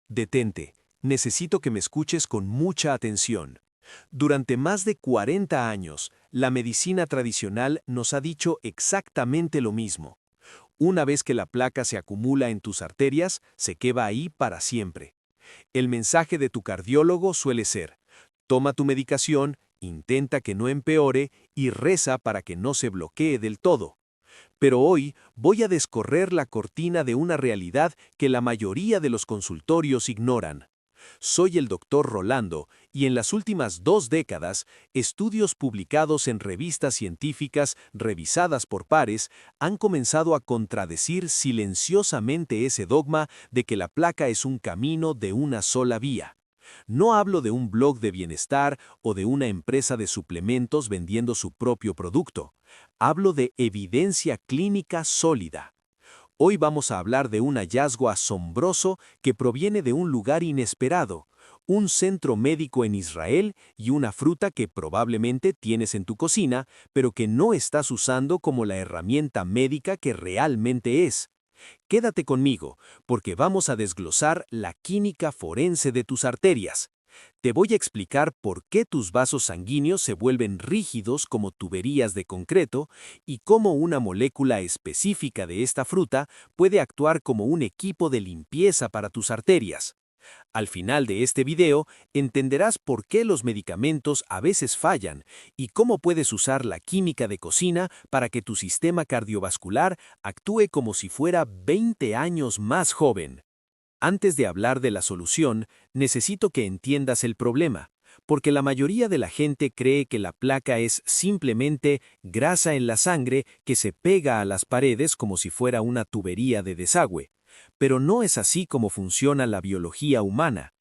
Detente. Necesito que me escuches con mucha atención. Durante más de 40 años, la medicina tradicional nos ha dicho exactamente lo mismo. Una vez que la placa se acumula en tus arterias, se queda ahí para siempre. El mensaje de tu cardiólogo suele ser: toma tu medicación, intenta que no empeore y reza para que no se bloquee del todo. Pero hoy voy a descorrer la cortina de una realidad que la mayoría de los consultorios ignoran. Soy el doctor Rolando y en las últimas 2 décadas, estudios publicados en revistas científicas revisadas por pares han comenzado a contradecir silenciosamente ese dogma de que la placa es un camino de una sola vía. No hablo de un blog de bienestar o de una empresa de suplementos vendiendo su propio producto. Hablo de evidencia clínica sólida. Hoy vamos a hablar de un hallazgo asombroso que proviene de un lugar inesperado, un centro médico en Israel y una fruta que probablemente tienes en tu cocina, pero que no estás usando como la herramienta médica que realmente es. Quédate conmigo, porque vamos a desglosar la química forense de tus arterias. Te voy a explicar por qué tus vasos sanguíneos se vuelven rígidos como tuberías de concreto y cómo una molécula específica de esta fruta puede actuar como un equipo de limpieza para tus arterias. Al final de este video, entenderás por qué los medicamentos a veces fallan y cómo puedes usar la química de cocina para que tu sistema cardiovascular actúe como si fuera 20 años más joven. Antes de hablar de la solución, necesito que entiendas el problema, porque la mayoría de la gente cree que la placa es simplemente grasa en la sangre que se pega a las paredes como si fuera una tubería de desagüe. Pero no es así como funciona la biología humana.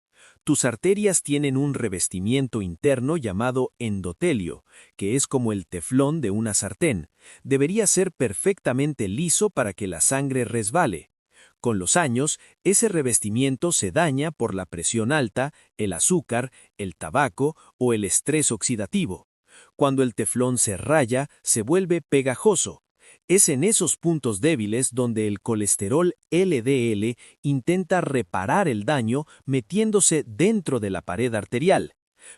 Tus arterias tienen un revestimiento interno llamado endotelio, que es como el teflón de una sartén. Debería ser perfectamente liso para que la sangre resbale. Con los años, ese revestimiento se daña por la presión alta, el azúcar, el tabaco o el estrés oxidativo. Cuando el teflón se raya, se vuelve pegajoso. Es en esos puntos débiles donde el colesterol LDL intenta reparar el daño metiéndose dentro de la pared arterial.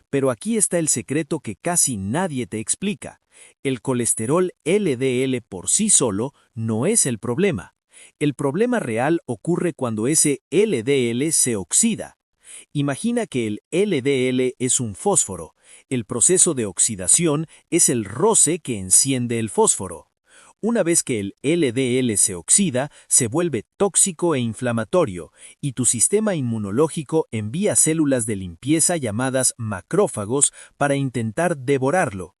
Pero aquí está el secreto que casi nadie te explica. El colesterol LDL por sí solo no es el problema. El problema real ocurre cuando ese LDL se oxida. Imagina que el LDL es un fósforo. El proceso de oxidación es el roce que enciende el fósforo. Una vez que el LDL se oxida, se vuelve tóxico e inflamatorio, y tu sistema inmunológico envía células de limpieza llamadas macrófagos para intentar devorarlo.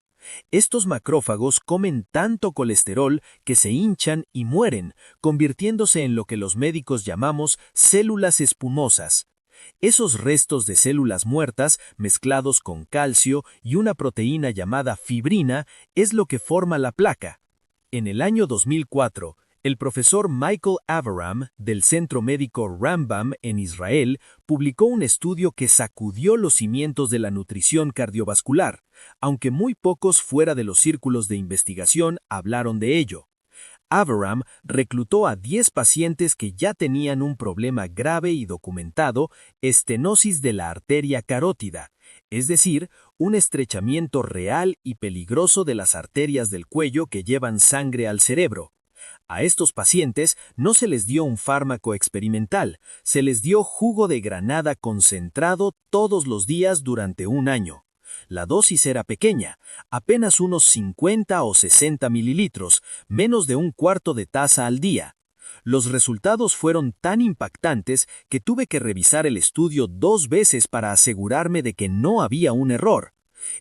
Estos macrófagos comen tanto colesterol que se hinchan y mueren, convirtiéndose en lo que los médicos llamamos células espumosas. Esos restos de células muertas, mezclados con calcio y una proteína llamada fibrina, es lo que forma la placa. En el año 2004, el profesor Michael Avraham, del Centro Médico Rambam en Israel, publicó un estudio que sacudió los cimientos de la nutrición cardiovascular, aunque muy pocos fuera de los círculos de investigación hablaron de ello. Avraham reclutó a 10 pacientes que ya tenían un problema grave y documentado, estenosis de la arteria carótida, es decir, un estrechamiento real y peligroso de las arterias del cuello que llevan sangre al cerebro. A estos pacientes no se les dio un fármaco experimental, se les dio jugo de granada concentrado todos los días durante un año. La dosis era pequeña, apenas unos 50 o 60 mililitros, menos de un cuarto de taza al día. Los resultados fueron tan impactantes que tuve que revisar el estudio 2 veces para asegurarme de que no había un error.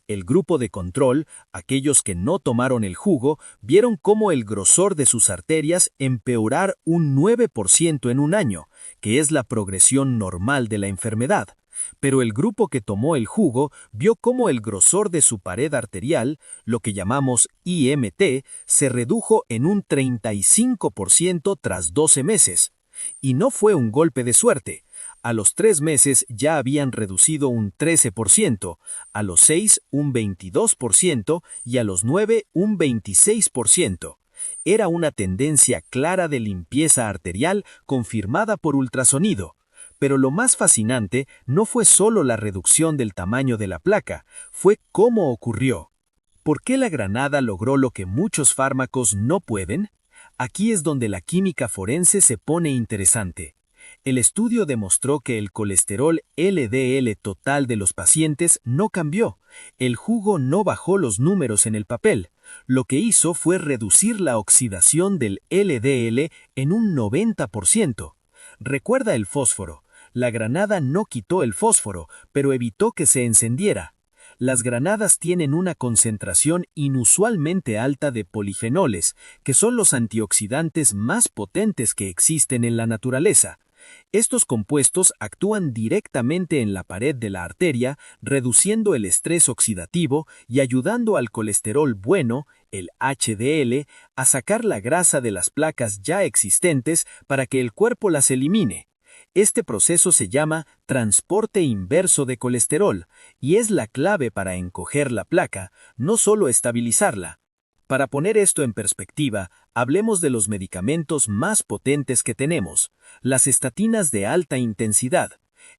El grupo de control, aquellos que no tomaron el jugo, vieron cómo el grosor de sus arterias empeorar un 9% en un año, que es la progresión normal de la enfermedad. Pero el grupo que tomó el jugo vio cómo el grosor de su pared arterial, lo que llamamos IMT, se redujo en un 35% tras 12 meses. Y no fue un golpe de suerte. A los 3 meses ya habían reducido un 13%, a los 6 un 22% y a los 9 un 26%. Era una tendencia clara de limpieza arterial confirmada por ultrasonido. Pero lo más fascinante no fue solo la reducción del tamaño de la placa, fue cómo ocurrió. ¿Por qué la granada logró lo que muchos fármacos no pueden? Aquí es donde la química forense se pone interesante. El estudio demostró que el colesterol LDL total de los pacientes no cambió. El jugo no bajó los números en el papel. Lo que hizo fue reducir la oxidación del LDL en un 90%. Recuerda el fósforo. La granada no quitó el fósforo, pero evitó que se encendiera. Las granadas tienen una concentración inusualmente alta de polifenoles, que son los antioxidantes más potentes que existen en la naturaleza. Estos compuestos actúan directamente en la pared de la arteria, reduciendo el estrés oxidativo y ayudando al colesterol bueno, el HDL, a sacar la grasa de las placas ya existentes para que el cuerpo las elimine. Este proceso se llama transporte inverso de colesterol y es la clave para encoger la placa, no solo estabilizarla. Para poner esto en perspectiva, hablemos de los medicamentos más potentes que tenemos, las estatinas de alta intensidad.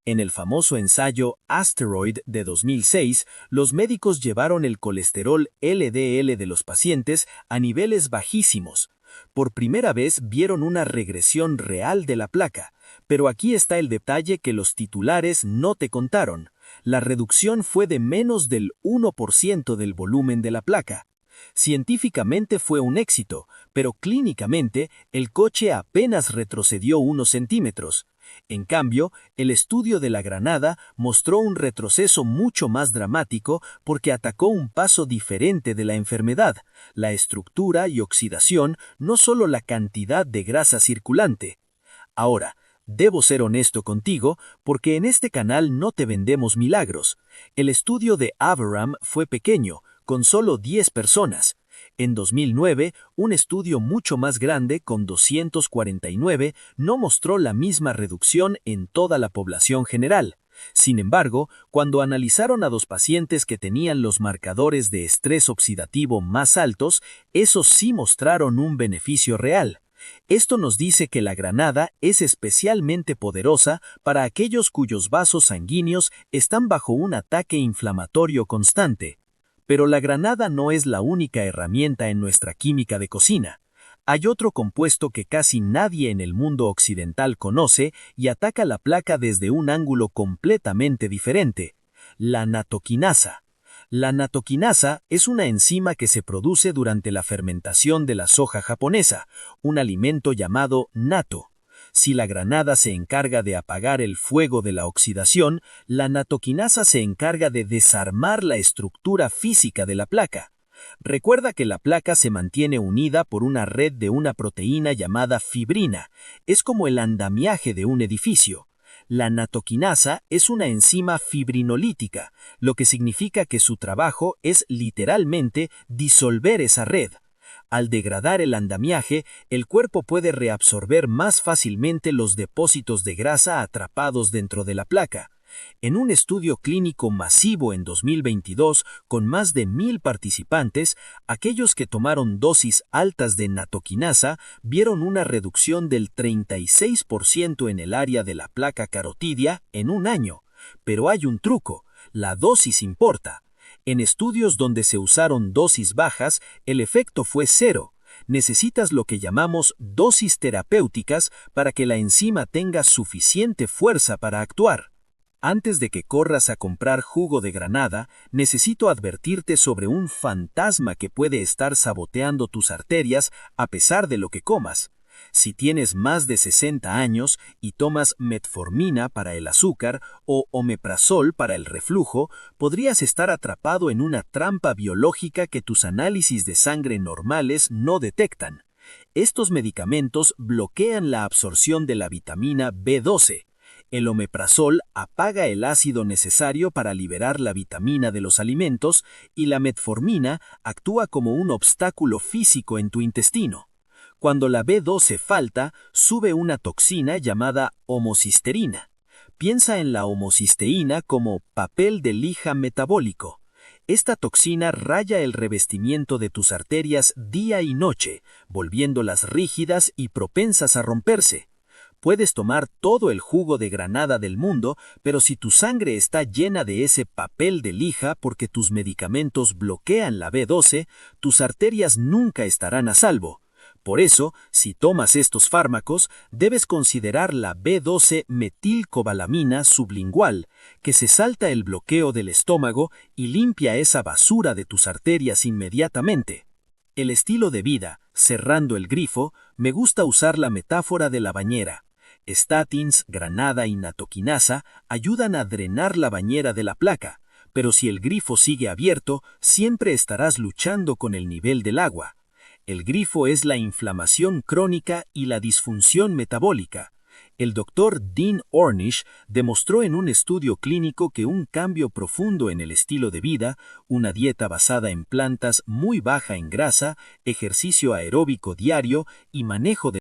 En el famoso ensayo Asteroid de 2006, los médicos llevaron el colesterol LDL de los pacientes a niveles bajísimos. Por primera vez vieron una regresión real de la placa, pero aquí está el detalle que los titulares no te contaron. La reducción fue de menos del 1% del volumen de la placa. Científicamente fue un éxito, pero clínicamente el coche apenas retrocedió unos centímetros. En cambio, el estudio de la granada mostró un retroceso mucho más dramático porque atacó un paso diferente de la enfermedad, la estructura y oxidación, no solo la cantidad de grasa circulante. Ahora, debo ser honesto contigo porque en este canal no te vendemos milagros. El estudio de Averham fue pequeño, con solo 10 personas. En 2009, un estudio mucho más grande, con 249, no mostró la misma reducción en toda la población general. Sin embargo, cuando analizaron a 2 pacientes que tenían los marcadores de estrés oxidativo más altos, esos sí mostraron un beneficio real. Esto nos dice que la granada es especialmente poderosa para aquellos cuyos vasos sanguíneos están bajo un ataque inflamatorio constante. Pero la granada no es la única herramienta en nuestra química de cocina. Hay otro compuesto que casi nadie en el mundo occidental conoce y ataca la placa desde un ángulo completamente diferente: la natoquinasa. La natoquinasa es una enzima que se produce durante la fermentación de la soja japonesa, un alimento llamado natto. Si la granada se encarga de apagar el fuego de la oxidación, la natoquinasa se encarga de desarmar la estructura física de la placa. Recuerda que la placa se mantiene unida por una red de una proteína llamada fibrina. Es como el andamiaje de un edificio. La natoquinasa es una enzima fibrinolítica, lo que significa que su trabajo es literalmente disolver esa red. Al degradar el andamiaje, el cuerpo puede reabsorber más fácilmente los depósitos de grasa atrapados dentro de la placa. En un estudio clínico masivo en 2022, con más de 1000 participantes, aquellos que tomaron dosis altas de natoquinasa vieron una reducción del 36% en el área de la placa carotidia en un año. Pero hay un truco: la dosis importa. En estudios donde se usaron dosis bajas, el efecto fue cero. Necesitas lo que llamamos dosis terapéuticas para que la enzima tenga suficiente fuerza para actuar. Antes de que corras a comprar jugo de granada, necesito advertirte sobre un fantasma que puede estar saboteando tus arterias a pesar de lo que comas. Si tienes más de 60 años y tomas metformina para el azúcar o omeprazol para el reflujo, podrías estar atrapado en una trampa biológica que tus análisis de sangre normales no detectan. Estos medicamentos bloquean la absorción de la vitamina B12. El omeprazol apaga el ácido necesario para liberar la vitamina de los alimentos y la metformina actúa como un obstáculo físico en tu intestino. Cuando la B12 falta, sube una toxina llamada homocisteína. Piensa en la homocisteína como papel de lija metabólico. Esta toxina raya el revestimiento de tus arterias día y noche, volviéndolas rígidas y propensas a romperse. Puedes tomar todo el jugo de granada del mundo, pero si tu sangre está llena de ese papel de lija porque tus medicamentos bloquean la B12, tus arterias nunca estarán a salvo. Por eso, si tomas estos fármacos, debes considerar la B12-metilcobalamina sublingual, que se salta el bloqueo del estómago y limpia esa basura de tus arterias inmediatamente. El estilo de vida, cerrando el grifo, me gusta usar la metáfora de la bañera. Statins, granada y natoquinasa ayudan a drenar la bañera de la placa, pero si el grifo sigue abierto, siempre estarás luchando con el nivel del agua. El grifo es la inflamación crónica y la disfunción metabólica. El doctor Dean Ornish demostró en un estudio clínico que un cambio profundo en el estilo de vida, una dieta basada en plantas muy baja en grasa, ejercicio aeróbico diario y manejo de